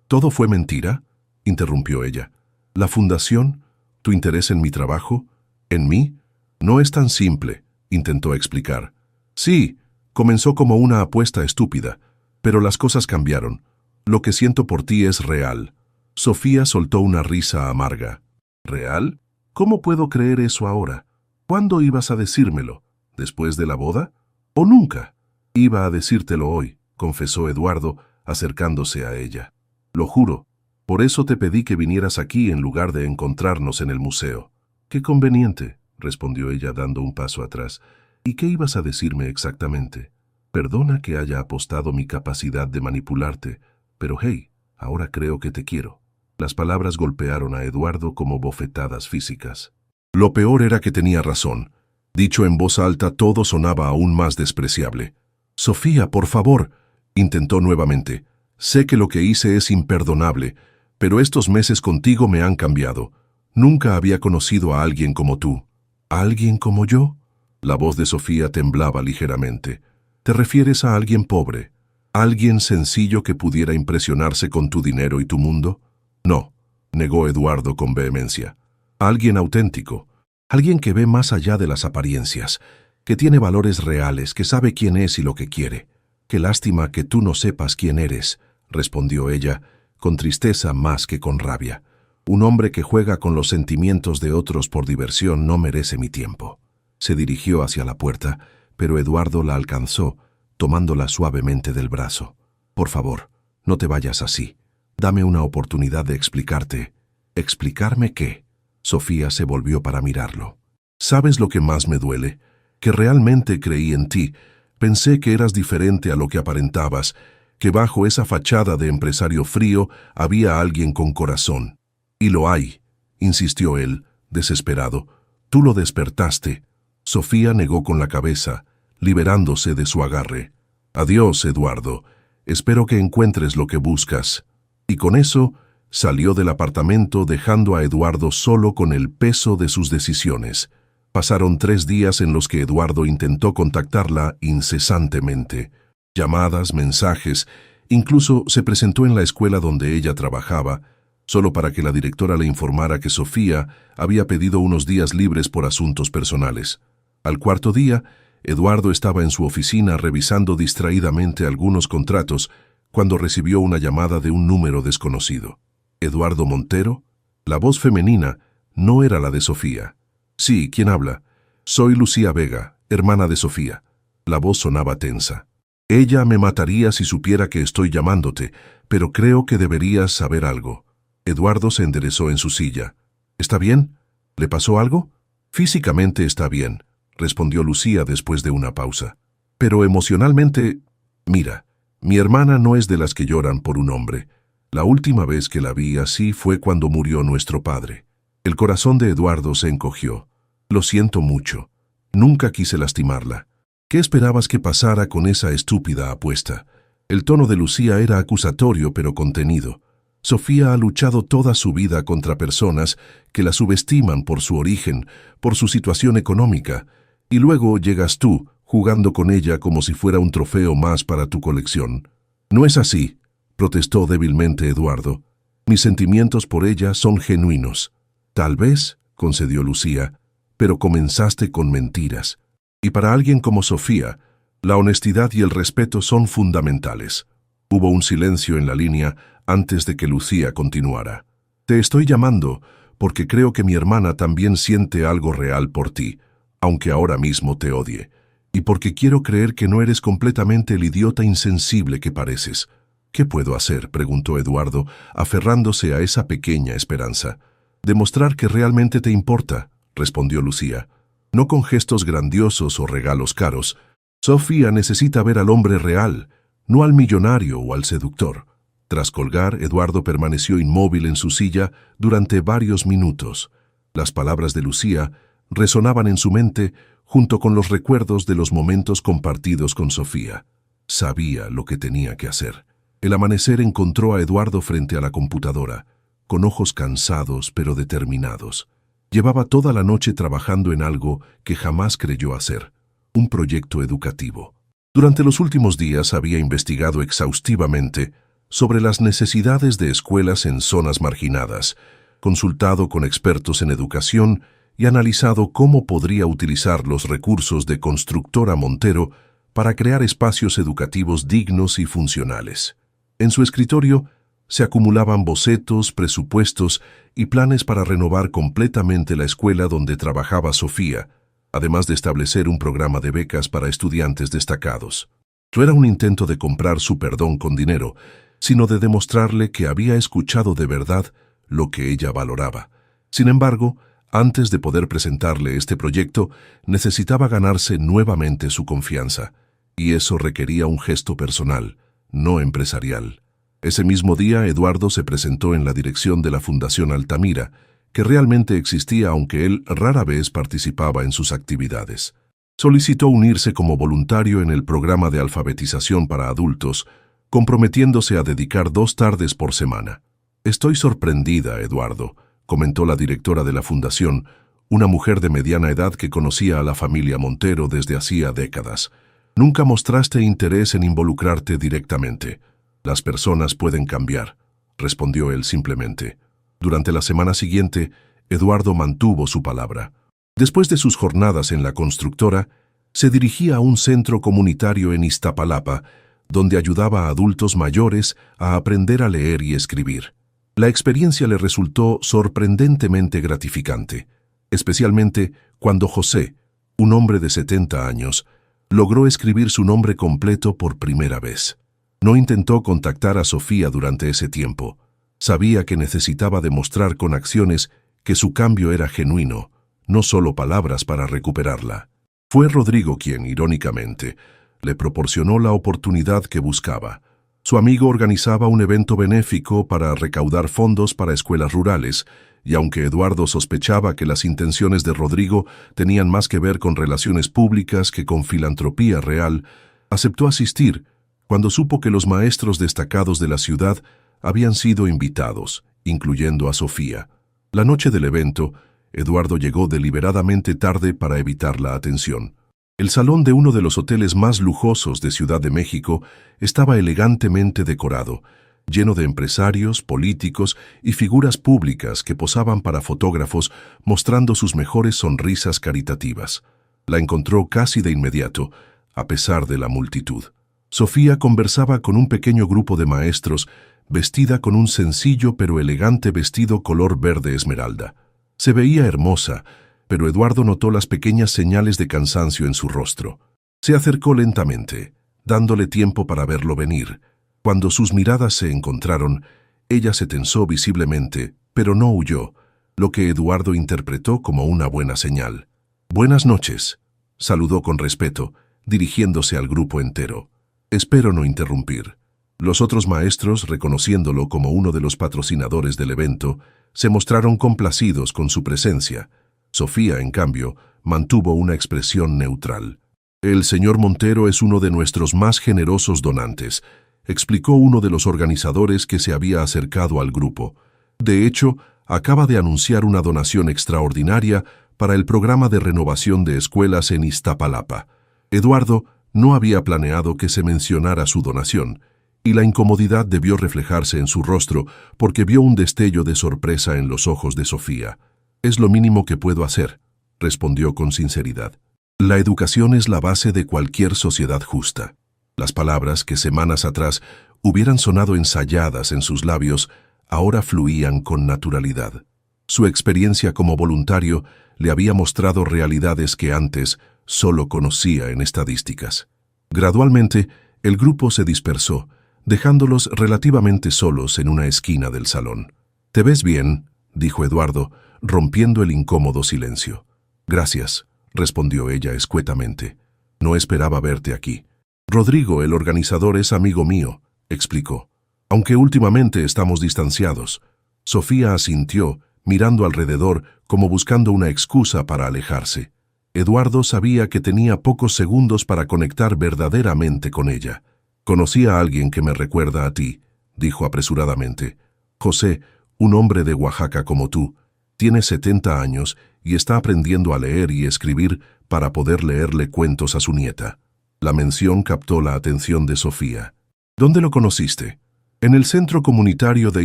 ¿todo fue mentira?», interrumpió ella. «¿La fundación? ¿Tu interés en mi trabajo? ¿En mí? No es tan simple», intentó explicar. «Sí, comenzó como una apuesta estúpida, pero las cosas cambiaron. Lo que siento por ti es real». Sofía soltó una risa amarga. «¿Real? ¿Cómo puedo creer eso ahora? ¿Cuándo ibas a decírmelo? ¿Después de la boda? ¿O nunca?». «Iba a decírtelo hoy», confesó Eduardo, acercándose a ella. «Lo juro. Por eso te pedí que vinieras aquí en lugar de encontrarnos en el museo». «Qué conveniente», respondió ella dando un paso atrás. «¿Y qué ibas a decirme exactamente? Perdona que haya apostado mi capacidad de manipularte, pero hey, ahora creo que te quiero». Las palabras golpearon a Eduardo como bofetadas físicas. Lo peor era que tenía razón. Dicho en voz alta, todo sonaba aún más despreciable. «Sofía, por favor», intentó nuevamente. «Sé que lo que hice es imperdonable, pero estos meses contigo me han cambiado. Nunca había conocido a alguien como tú». «¿A alguien como yo?». La voz de Sofía temblaba ligeramente. «¿Te refieres a alguien pobre? ¿Alguien sencillo que pudiera impresionarse con tu dinero y tu mundo?». «No», negó Eduardo con vehemencia. «Alguien auténtico. Alguien que ve más allá de las apariencias, que tiene valores reales, que sabe quién es y lo que quiere». «Qué lástima que tú no sepas quién eres», respondió ella, con tristeza más que con rabia. «Un hombre que juega con los sentimientos de otros por diversión no merece mi tiempo». Se dirigió hacia la puerta, pero Eduardo la alcanzó, tomándola suavemente del brazo. «Por favor, no te vayas así. Dame una oportunidad de explicarte». «¿Explicarme qué?». Sofía se volvió para mirarlo. «¿Sabes lo que más me duele? Que realmente creí en ti. Pensé que eras diferente a lo que aparentabas, que bajo esa fachada de empresario frío había alguien con corazón. Y lo hay», insistió él, desesperado. «Tú lo despertaste». Sofía negó con la cabeza, liberándose de su agarre. «Adiós, Eduardo. Espero que encuentres lo que buscas». Y con eso salió del apartamento dejando a Eduardo solo con el peso de sus decisiones. Pasaron 3 días en los que Eduardo intentó contactarla incesantemente. Llamadas, mensajes, Incluso se presentó en la escuela donde ella trabajaba, solo para que la directora le informara que Sofía había pedido unos días libres por asuntos personales. Al cuarto día, Eduardo estaba en su oficina revisando distraídamente algunos contratos cuando recibió una llamada de un número desconocido. ¿Eduardo Montero? La voz femenina no era la de Sofía. Sí, ¿quién habla? Soy Lucía Vega, hermana de Sofía. La voz sonaba tensa. Ella me mataría si supiera que estoy llamándote, pero creo que deberías saber algo. Eduardo se enderezó en su silla. ¿Está bien? ¿Le pasó algo? Físicamente está bien, respondió Lucía después de una pausa. Pero emocionalmente... Mira, mi hermana no es de las que lloran por un hombre. La última vez que la vi así fue cuando murió nuestro padre. El corazón de Eduardo se encogió. Lo siento mucho. Nunca quise lastimarla. ¿Qué esperabas que pasara con esa estúpida apuesta? El tono de Lucía era acusatorio pero contenido. Sofía ha luchado toda su vida contra personas que la subestiman por su origen, por su situación económica, y luego llegas tú, jugando con ella como si fuera un trofeo más para tu colección. No es así, protestó débilmente Eduardo. Mis sentimientos por ella son genuinos. Tal vez, concedió Lucía, pero comenzaste con mentiras. Y para alguien como Sofía, la honestidad y el respeto son fundamentales. Hubo un silencio en la línea antes de que Lucía continuara. Te estoy llamando porque creo que mi hermana también siente algo real por ti, aunque ahora mismo te odie, y porque quiero creer que no eres completamente el idiota insensible que pareces. ¿Qué puedo hacer?, preguntó Eduardo, aferrándose a esa pequeña esperanza. Demostrar que realmente te importa, respondió Lucía. No con gestos grandiosos o regalos caros. Sofía necesita ver al hombre real, no al millonario o al seductor. Tras colgar, Eduardo permaneció inmóvil en su silla durante varios minutos. Las palabras de Lucía resonaban en su mente junto con los recuerdos de los momentos compartidos con Sofía. Sabía lo que tenía que hacer. El amanecer encontró a Eduardo frente a la computadora, con ojos cansados pero determinados. Llevaba toda la noche trabajando en algo que jamás creyó hacer, un proyecto educativo. Durante los últimos días había investigado exhaustivamente sobre las necesidades de escuelas en zonas marginadas, consultado con expertos en educación y analizado cómo podría utilizar los recursos de Constructora Montero para crear espacios educativos dignos y funcionales. En su escritorio se acumulaban bocetos, presupuestos y planes para renovar completamente la escuela donde trabajaba Sofía, además de establecer un programa de becas para estudiantes destacados. No era un intento de comprar su perdón con dinero, sino de demostrarle que había escuchado de verdad lo que ella valoraba. Sin embargo, antes de poder presentarle este proyecto, necesitaba ganarse nuevamente su confianza, y eso requería un gesto personal, no empresarial. Ese mismo día, Eduardo se presentó en la dirección de la Fundación Altamira, que realmente existía aunque él rara vez participaba en sus actividades. Solicitó unirse como voluntario en el programa de alfabetización para adultos, comprometiéndose a dedicar 2 tardes por semana. Estoy sorprendida, Eduardo, comentó la directora de la fundación, una mujer de mediana edad que conocía a la familia Montero desde hacía décadas. Nunca mostraste interés en involucrarte directamente. Las personas pueden cambiar, respondió él simplemente. Durante la semana siguiente, Eduardo mantuvo su palabra. Después de sus jornadas en la constructora, se dirigía a un centro comunitario en Iztapalapa, donde ayudaba a adultos mayores a aprender a leer y escribir. La experiencia le resultó sorprendentemente gratificante, especialmente cuando José, un hombre de 70 años, logró escribir su nombre completo por primera vez. No intentó contactar a Sofía durante ese tiempo. Sabía que necesitaba demostrar con acciones que su cambio era genuino, no solo palabras para recuperarla. Fue Rodrigo quien, irónicamente, le proporcionó la oportunidad que buscaba. Su amigo organizaba un evento benéfico para recaudar fondos para escuelas rurales, y aunque Eduardo sospechaba que las intenciones de Rodrigo tenían más que ver con relaciones públicas que con filantropía real, aceptó asistir cuando supo que los maestros destacados de la ciudad habían sido invitados, incluyendo a Sofía. La noche del evento, Eduardo llegó deliberadamente tarde para evitar la atención. El salón de uno de los hoteles más lujosos de Ciudad de México estaba elegantemente decorado, lleno de empresarios, políticos y figuras públicas que posaban para fotógrafos mostrando sus mejores sonrisas caritativas. La encontró casi de inmediato, a pesar de la multitud. Sofía conversaba con un pequeño grupo de maestros, vestida con un sencillo pero elegante vestido color verde esmeralda. Se veía hermosa, pero Eduardo notó las pequeñas señales de cansancio en su rostro. Se acercó lentamente, dándole tiempo para verlo venir. Cuando sus miradas se encontraron, ella se tensó visiblemente, pero no huyó, lo que Eduardo interpretó como una buena señal. «Buenas noches», saludó con respeto, dirigiéndose al grupo entero. «Espero no interrumpir». Los otros maestros, reconociéndolo como uno de los patrocinadores del evento, se mostraron complacidos con su presencia. Sofía, en cambio, mantuvo una expresión neutral. «El señor Montero es uno de nuestros más generosos donantes», explicó uno de los organizadores que se había acercado al grupo. «De hecho, acaba de anunciar una donación extraordinaria para el programa de renovación de escuelas en Iztapalapa». Eduardo no había planeado que se mencionara su donación, y la incomodidad debió reflejarse en su rostro porque vio un destello de sorpresa en los ojos de Sofía. «Es lo mínimo que puedo hacer», respondió con sinceridad. «La educación es la base de cualquier sociedad justa». Las palabras que semanas atrás hubieran sonado ensayadas en sus labios, ahora fluían con naturalidad. Su experiencia como voluntario le había mostrado realidades que antes solo conocía en estadísticas. Gradualmente, el grupo se dispersó, dejándolos relativamente solos en una esquina del salón. «¿Te ves bien?», dijo Eduardo, rompiendo el incómodo silencio. «Gracias», respondió ella escuetamente. «No esperaba verte aquí». «Rodrigo, el organizador, es amigo mío», explicó. «Aunque últimamente estamos distanciados». Sofía asintió, mirando alrededor como buscando una excusa para alejarse. Eduardo sabía que tenía pocos segundos para conectar verdaderamente con ella. «Conocí a alguien que me recuerda a ti», dijo apresuradamente. «José, un hombre de Oaxaca como tú, tiene 70 años y está aprendiendo a leer y escribir para poder leerle cuentos a su nieta». La mención captó la atención de Sofía. «¿Dónde lo conociste?» «En el centro comunitario de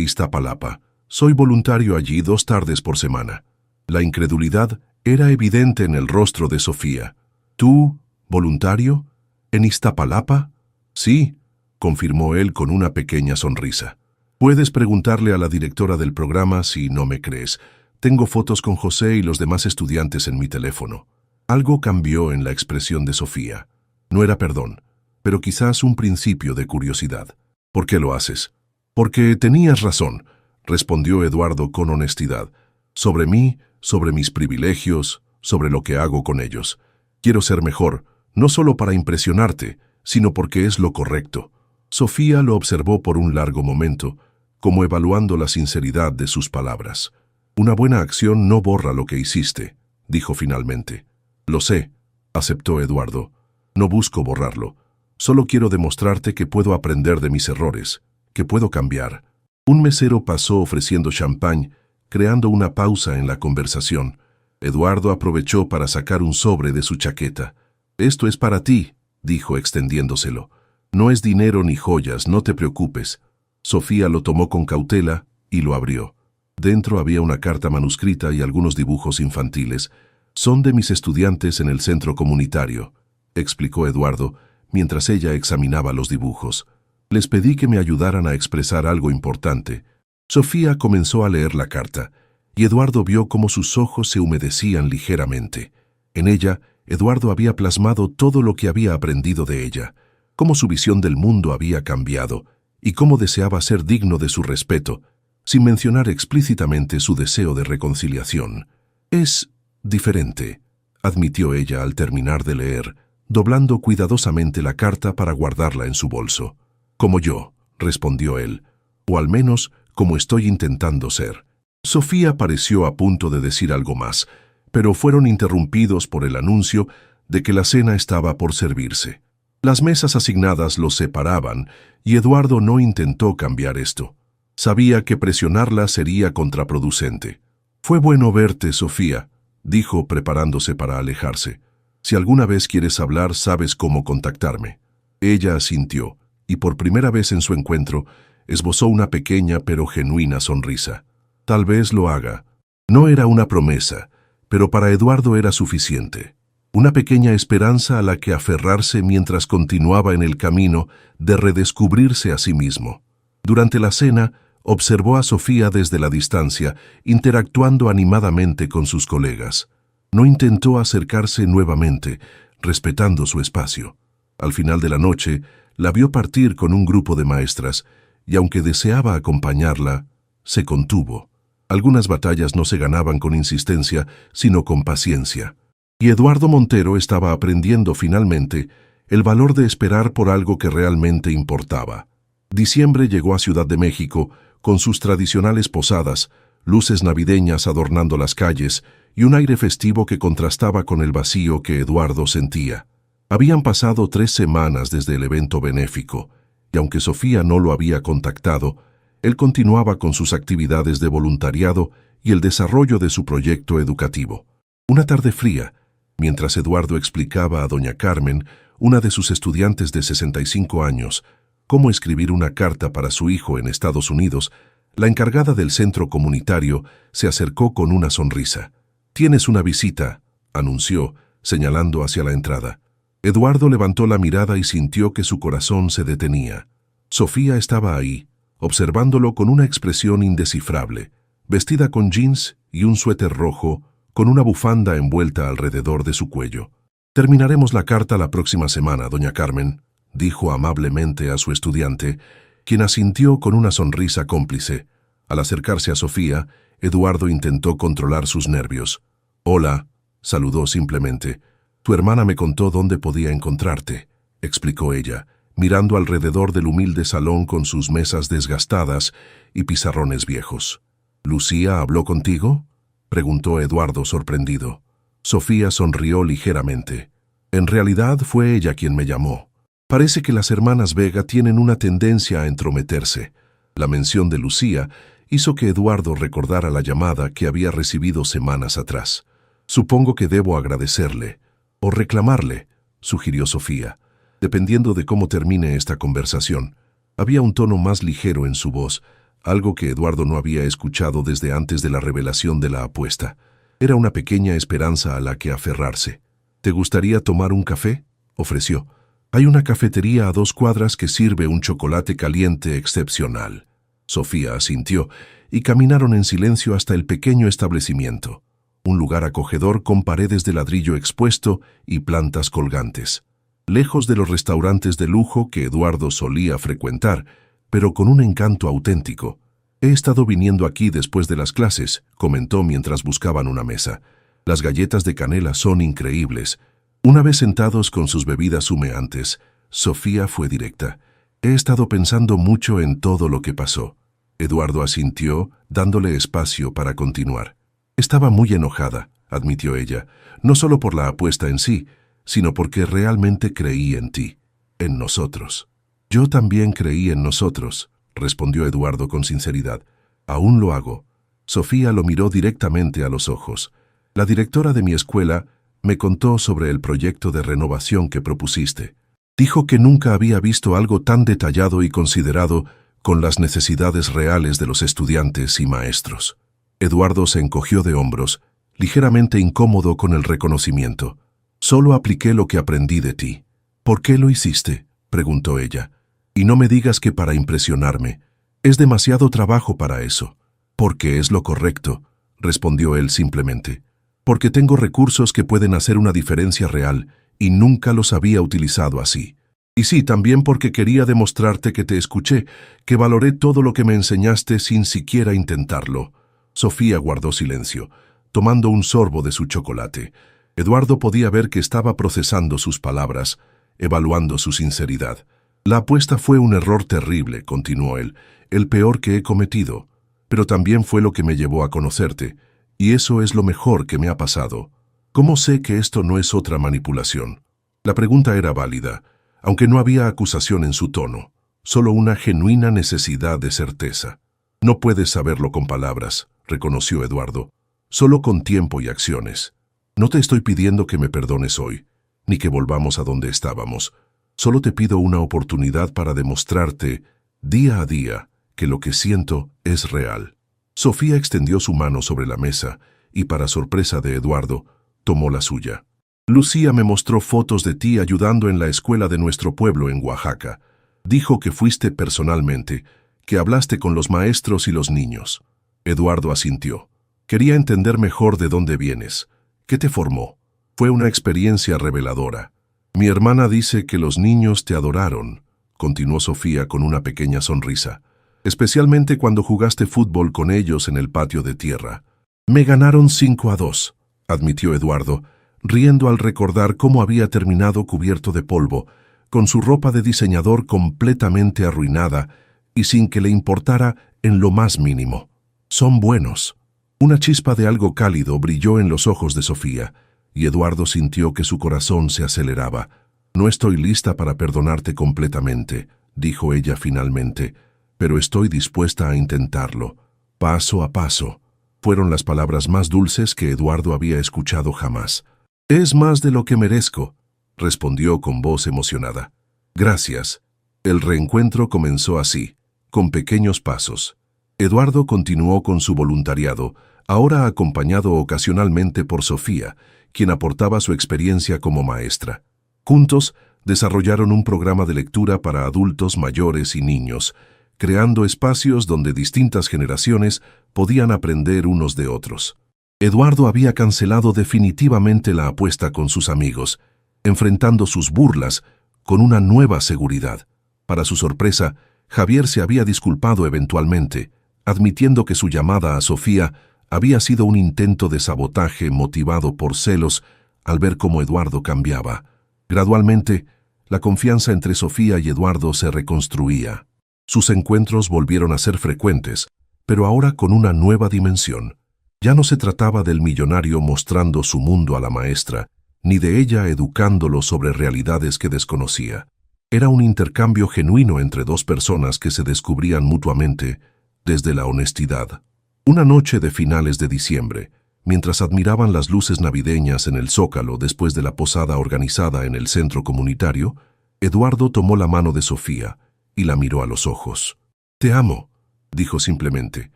Iztapalapa. Soy voluntario allí 2 tardes por semana». La incredulidad era evidente en el rostro de Sofía. «¿Tú, voluntario? ¿En Iztapalapa?» «Sí», confirmó él con una pequeña sonrisa. «Puedes preguntarle a la directora del programa si no me crees. Tengo fotos con José y los demás estudiantes en mi teléfono». Algo cambió en la expresión de Sofía. No era perdón, pero quizás un principio de curiosidad. «¿Por qué lo haces?» «Porque tenías razón», respondió Eduardo con honestidad. «Sobre mí, sobre mis privilegios, sobre lo que hago con ellos. Quiero ser mejor, no solo para impresionarte, sino porque es lo correcto». Sofía lo observó por un largo momento, como evaluando la sinceridad de sus palabras. «Una buena acción no borra lo que hiciste», dijo finalmente. «Lo sé», aceptó Eduardo. «No busco borrarlo. Solo quiero demostrarte que puedo aprender de mis errores, que puedo cambiar». Un mesero pasó ofreciendo champán, creando una pausa en la conversación. Eduardo aprovechó para sacar un sobre de su chaqueta. «Esto es para ti», dijo extendiéndoselo. «No es dinero ni joyas, no te preocupes». Sofía lo tomó con cautela y lo abrió. Dentro había una carta manuscrita y algunos dibujos infantiles. «Son de mis estudiantes en el centro comunitario», explicó Eduardo, mientras ella examinaba los dibujos. «Les pedí que me ayudaran a expresar algo importante». Sofía comenzó a leer la carta, y Eduardo vio cómo sus ojos se humedecían ligeramente. En ella, Eduardo había plasmado todo lo que había aprendido de ella, cómo su visión del mundo había cambiado, y cómo deseaba ser digno de su respeto, sin mencionar explícitamente su deseo de reconciliación. «Es diferente», admitió ella al terminar de leer, doblando cuidadosamente la carta para guardarla en su bolso. «Como yo», respondió él, «o al menos como estoy intentando ser». Sofía pareció a punto de decir algo más, pero fueron interrumpidos por el anuncio de que la cena estaba por servirse. Las mesas asignadas los separaban y Eduardo no intentó cambiar esto. Sabía que presionarla sería contraproducente. «Fue bueno verte, Sofía», dijo preparándose para alejarse. Si alguna vez quieres hablar, sabes cómo contactarme. Ella asintió, y por primera vez en su encuentro, esbozó una pequeña pero genuina sonrisa. Tal vez lo haga. No era una promesa, pero para Eduardo era suficiente. Una pequeña esperanza a la que aferrarse mientras continuaba en el camino de redescubrirse a sí mismo. Durante la cena, observó a Sofía desde la distancia, interactuando animadamente con sus colegas. No intentó acercarse nuevamente, respetando su espacio. Al final de la noche, la vio partir con un grupo de maestras, y aunque deseaba acompañarla, se contuvo. Algunas batallas no se ganaban con insistencia, sino con paciencia. Y Eduardo Montero estaba aprendiendo finalmente el valor de esperar por algo que realmente importaba. Diciembre llegó a Ciudad de México, con sus tradicionales posadas, luces navideñas adornando las calles y un aire festivo que contrastaba con el vacío que Eduardo sentía. Habían pasado 3 semanas desde el evento benéfico, y aunque Sofía no lo había contactado, él continuaba con sus actividades de voluntariado y el desarrollo de su proyecto educativo. Una tarde fría, mientras Eduardo explicaba a doña Carmen, una de sus estudiantes de 65 años, cómo escribir una carta para su hijo en Estados Unidos, la encargada del centro comunitario se acercó con una sonrisa. «Tienes una visita», anunció, señalando hacia la entrada. Eduardo levantó la mirada y sintió que su corazón se detenía. Sofía estaba ahí, observándolo con una expresión indescifrable, vestida con jeans y un suéter rojo, con una bufanda envuelta alrededor de su cuello. «Terminaremos la carta la próxima semana, doña Carmen», dijo amablemente a su estudiante, quien asintió con una sonrisa cómplice. Al acercarse a Sofía, Eduardo intentó controlar sus nervios. «Hola», saludó simplemente. «Tu hermana me contó dónde podía encontrarte», explicó ella, mirando alrededor del humilde salón con sus mesas desgastadas y pizarrones viejos. «¿Lucía habló contigo?», preguntó Eduardo sorprendido. Sofía sonrió ligeramente. «En realidad fue ella quien me llamó. Parece que las hermanas Vega tienen una tendencia a entrometerse». La mención de Lucía hizo que Eduardo recordara la llamada que había recibido semanas atrás. «Supongo que debo agradecerle, o reclamarle», sugirió Sofía, dependiendo de cómo termine esta conversación. Había un tono más ligero en su voz, algo que Eduardo no había escuchado desde antes de la revelación de la apuesta. Era una pequeña esperanza a la que aferrarse. «¿Te gustaría tomar un café?», ofreció. «Hay una cafetería a 2 cuadras que sirve un chocolate caliente excepcional». Sofía asintió, y caminaron en silencio hasta el pequeño establecimiento. Un lugar acogedor con paredes de ladrillo expuesto y plantas colgantes. Lejos de los restaurantes de lujo que Eduardo solía frecuentar, pero con un encanto auténtico. «He estado viniendo aquí después de las clases», comentó mientras buscaban una mesa. «Las galletas de canela son increíbles». Una vez sentados con sus bebidas humeantes, Sofía fue directa. «He estado pensando mucho en todo lo que pasó». Eduardo asintió, dándole espacio para continuar. «Estaba muy enojada», admitió ella, «no solo por la apuesta en sí, sino porque realmente creí en ti, en nosotros». «Yo también creí en nosotros», respondió Eduardo con sinceridad. «Aún lo hago». Sofía lo miró directamente a los ojos. «La directora de mi escuela me contó sobre el proyecto de renovación que propusiste. Dijo que nunca había visto algo tan detallado y considerado con las necesidades reales de los estudiantes y maestros». Eduardo se encogió de hombros, ligeramente incómodo con el reconocimiento. «Solo apliqué lo que aprendí de ti». «¿Por qué lo hiciste?», preguntó ella. «Y no me digas que para impresionarme. Es demasiado trabajo para eso». «Porque es lo correcto», respondió él simplemente. «Porque tengo recursos que pueden hacer una diferencia real y nunca los había utilizado así. Y sí, también porque quería demostrarte que te escuché, que valoré todo lo que me enseñaste sin siquiera intentarlo». Sofía guardó silencio, tomando un sorbo de su chocolate. Eduardo podía ver que estaba procesando sus palabras, evaluando su sinceridad. «La apuesta fue un error terrible», continuó él, «el peor que he cometido, pero también fue lo que me llevó a conocerte, y eso es lo mejor que me ha pasado. ¿Cómo sé que esto no es otra manipulación?». La pregunta era válida, aunque no había acusación en su tono, solo una genuina necesidad de certeza. «No puedes saberlo con palabras», reconoció Eduardo, «solo con tiempo y acciones. No te estoy pidiendo que me perdones hoy, ni que volvamos a donde estábamos. Solo te pido una oportunidad para demostrarte, día a día, que lo que siento es real. Sofía extendió su mano sobre la mesa y, para sorpresa de Eduardo, tomó la suya. Lucía me mostró fotos de ti ayudando en la escuela de nuestro pueblo en Oaxaca. Dijo que fuiste personalmente, que hablaste con los maestros y los niños. Eduardo asintió. Quería entender mejor de dónde vienes. ¿Qué te formó? Fue una experiencia reveladora. Mi hermana dice que los niños te adoraron, continuó Sofía con una pequeña sonrisa, especialmente cuando jugaste fútbol con ellos en el patio de tierra. Me ganaron 5-2, admitió Eduardo, riendo al recordar cómo había terminado cubierto de polvo, con su ropa de diseñador completamente arruinada y sin que le importara en lo más mínimo. Son buenos. Una chispa de algo cálido brilló en los ojos de Sofía, y Eduardo sintió que su corazón se aceleraba. No estoy lista para perdonarte completamente, dijo ella finalmente, pero estoy dispuesta a intentarlo, paso a paso. Fueron las palabras más dulces que Eduardo había escuchado jamás. Es más de lo que merezco, respondió con voz emocionada. Gracias. El reencuentro comenzó así, con pequeños pasos. Eduardo continuó con su voluntariado, ahora acompañado ocasionalmente por Sofía, quien aportaba su experiencia como maestra. Juntos, desarrollaron un programa de lectura para adultos mayores y niños, creando espacios donde distintas generaciones podían aprender unos de otros. Eduardo había cancelado definitivamente la apuesta con sus amigos, enfrentando sus burlas con una nueva seguridad. Para su sorpresa, Javier se había disculpado eventualmente, admitiendo que su llamada a Sofía había sido un intento de sabotaje motivado por celos al ver cómo Eduardo cambiaba. Gradualmente, la confianza entre Sofía y Eduardo se reconstruía. Sus encuentros volvieron a ser frecuentes, pero ahora con una nueva dimensión. Ya no se trataba del millonario mostrando su mundo a la maestra, ni de ella educándolo sobre realidades que desconocía. Era un intercambio genuino entre dos personas que se descubrían mutuamente desde la honestidad. Una noche de finales de diciembre, mientras admiraban las luces navideñas en el Zócalo después de la posada organizada en el centro comunitario, Eduardo tomó la mano de Sofía y la miró a los ojos. «Te amo», dijo simplemente.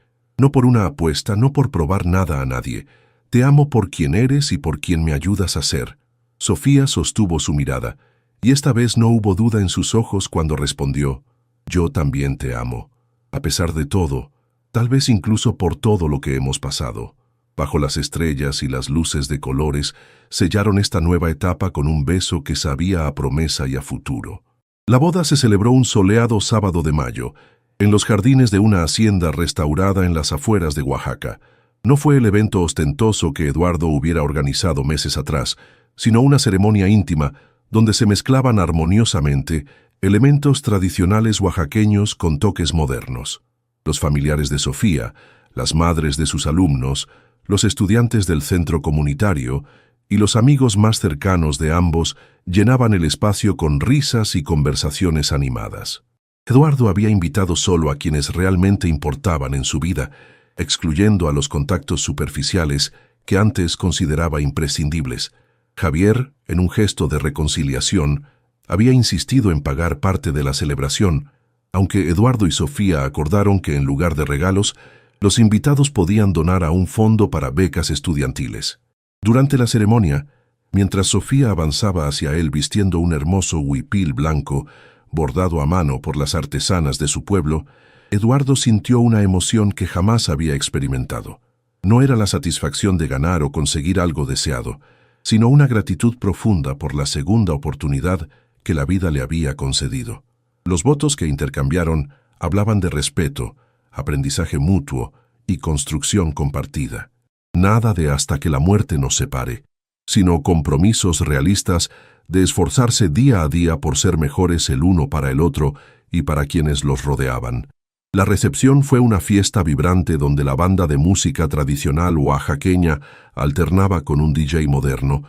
«No por una apuesta, no por probar nada a nadie. Te amo por quien eres y por quien me ayudas a ser». Sofía sostuvo su mirada, y esta vez no hubo duda en sus ojos cuando respondió: «Yo también te amo. A pesar de todo, tal vez incluso por todo lo que hemos pasado». Bajo las estrellas y las luces de colores, sellaron esta nueva etapa con un beso que sabía a promesa y a futuro. La boda se celebró un soleado sábado de mayo, en los jardines de una hacienda restaurada en las afueras de Oaxaca. No fue el evento ostentoso que Eduardo hubiera organizado meses atrás, sino una ceremonia íntima donde se mezclaban armoniosamente elementos tradicionales oaxaqueños con toques modernos. Los familiares de Sofía, las madres de sus alumnos, los estudiantes del centro comunitario y los amigos más cercanos de ambos llenaban el espacio con risas y conversaciones animadas. Eduardo había invitado solo a quienes realmente importaban en su vida, excluyendo a los contactos superficiales que antes consideraba imprescindibles. Javier, en un gesto de reconciliación, había insistido en pagar parte de la celebración, aunque Eduardo y Sofía acordaron que en lugar de regalos, los invitados podían donar a un fondo para becas estudiantiles. Durante la ceremonia, mientras Sofía avanzaba hacia él vistiendo un hermoso huipil blanco, bordado a mano por las artesanas de su pueblo, Eduardo sintió una emoción que jamás había experimentado. No era la satisfacción de ganar o conseguir algo deseado, sino una gratitud profunda por la segunda oportunidad que la vida le había concedido. Los votos que intercambiaron hablaban de respeto, aprendizaje mutuo y construcción compartida. Nada de hasta que la muerte nos separe, sino compromisos realistas de esforzarse día a día por ser mejores el uno para el otro y para quienes los rodeaban. La recepción fue una fiesta vibrante donde la banda de música tradicional oaxaqueña alternaba con un DJ moderno,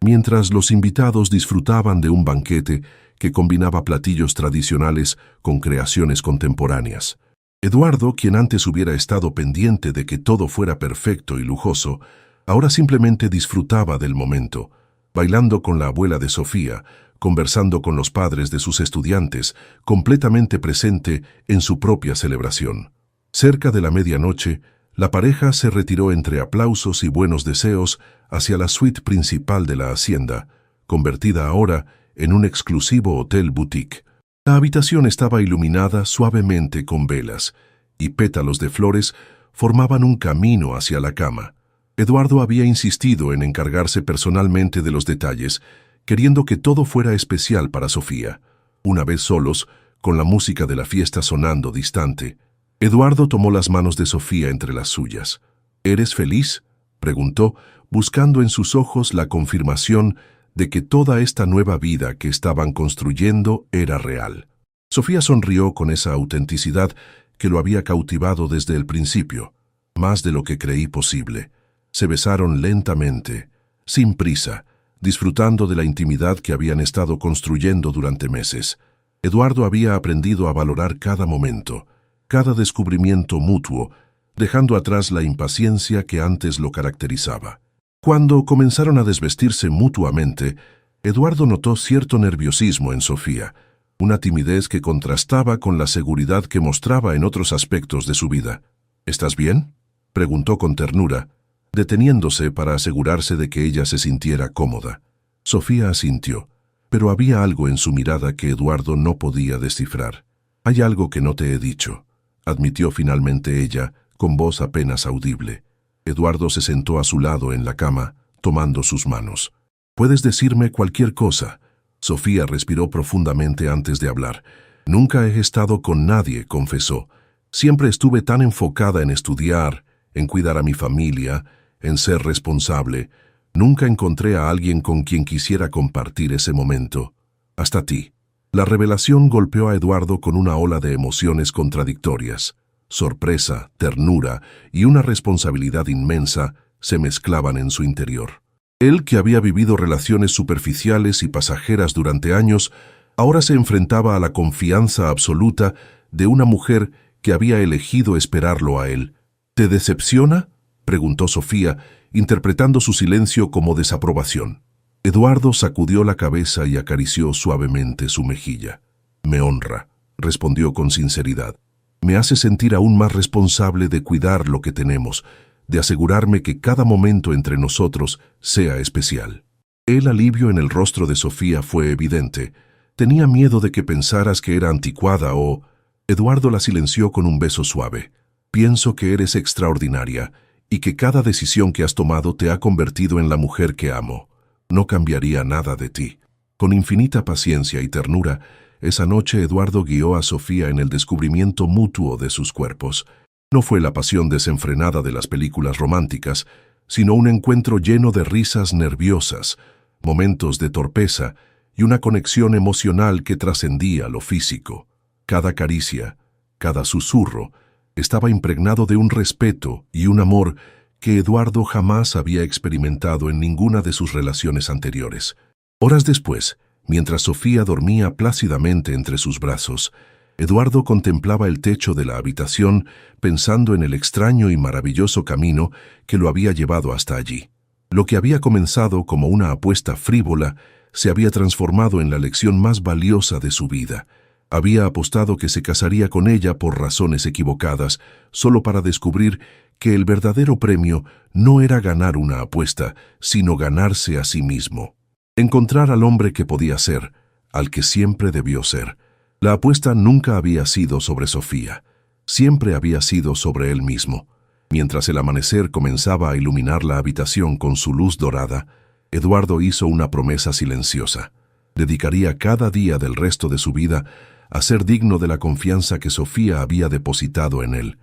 mientras los invitados disfrutaban de un banquete que combinaba platillos tradicionales con creaciones contemporáneas. Eduardo, quien antes hubiera estado pendiente de que todo fuera perfecto y lujoso, ahora simplemente disfrutaba del momento, bailando con la abuela de Sofía, conversando con los padres de sus estudiantes, completamente presente en su propia celebración. Cerca de la medianoche, la pareja se retiró entre aplausos y buenos deseos hacia la suite principal de la hacienda, convertida ahora en un exclusivo hotel boutique. La habitación estaba iluminada suavemente con velas, y pétalos de flores formaban un camino hacia la cama. Eduardo había insistido en encargarse personalmente de los detalles, queriendo que todo fuera especial para Sofía. Una vez solos, con la música de la fiesta sonando distante, Eduardo tomó las manos de Sofía entre las suyas. ¿Eres feliz?, preguntó, buscando en sus ojos la confirmación de que toda esta nueva vida que estaban construyendo era real. Sofía sonrió con esa autenticidad que lo había cautivado desde el principio, más de lo que creí posible. Se besaron lentamente, sin prisa, disfrutando de la intimidad que habían estado construyendo durante meses. Eduardo había aprendido a valorar cada momento, cada descubrimiento mutuo, dejando atrás la impaciencia que antes lo caracterizaba. Cuando comenzaron a desvestirse mutuamente, Eduardo notó cierto nerviosismo en Sofía, una timidez que contrastaba con la seguridad que mostraba en otros aspectos de su vida. ¿Estás bien?, preguntó con ternura, deteniéndose para asegurarse de que ella se sintiera cómoda. Sofía asintió, pero había algo en su mirada que Eduardo no podía descifrar. «Hay algo que no te he dicho», admitió finalmente ella, con voz apenas audible. Eduardo se sentó a su lado en la cama, tomando sus manos. «Puedes decirme cualquier cosa». Sofía respiró profundamente antes de hablar. «Nunca he estado con nadie», confesó. «Siempre estuve tan enfocada en estudiar, en cuidar a mi familia, en ser responsable. Nunca encontré a alguien con quien quisiera compartir ese momento. Hasta ti». La revelación golpeó a Eduardo con una ola de emociones contradictorias. Sorpresa, ternura y una responsabilidad inmensa se mezclaban en su interior. Él, que había vivido relaciones superficiales y pasajeras durante años, ahora se enfrentaba a la confianza absoluta de una mujer que había elegido esperarlo a él. «¿Te decepciona?», preguntó Sofía, interpretando su silencio como desaprobación. Eduardo sacudió la cabeza y acarició suavemente su mejilla. «Me honra», respondió con sinceridad. «Me hace sentir aún más responsable de cuidar lo que tenemos, de asegurarme que cada momento entre nosotros sea especial». El alivio en el rostro de Sofía fue evidente. Tenía miedo de que pensaras que era anticuada o... Eduardo la silenció con un beso suave. «Pienso que eres extraordinaria y que cada decisión que has tomado te ha convertido en la mujer que amo. No cambiaría nada de ti». Con infinita paciencia y ternura, esa noche Eduardo guió a Sofía en el descubrimiento mutuo de sus cuerpos. No fue la pasión desenfrenada de las películas románticas, sino un encuentro lleno de risas nerviosas, momentos de torpeza y una conexión emocional que trascendía lo físico. Cada caricia, cada susurro, estaba impregnado de un respeto y un amor que Eduardo jamás había experimentado en ninguna de sus relaciones anteriores. Horas después, mientras Sofía dormía plácidamente entre sus brazos, Eduardo contemplaba el techo de la habitación pensando en el extraño y maravilloso camino que lo había llevado hasta allí. Lo que había comenzado como una apuesta frívola se había transformado en la lección más valiosa de su vida. Había apostado que se casaría con ella por razones equivocadas, solo para descubrir que el verdadero premio no era ganar una apuesta, sino ganarse a sí mismo. Encontrar al hombre que podía ser, al que siempre debió ser. La apuesta nunca había sido sobre Sofía, siempre había sido sobre él mismo. Mientras el amanecer comenzaba a iluminar la habitación con su luz dorada, Eduardo hizo una promesa silenciosa. Dedicaría cada día del resto de su vida a ser digno de la confianza que Sofía había depositado en él.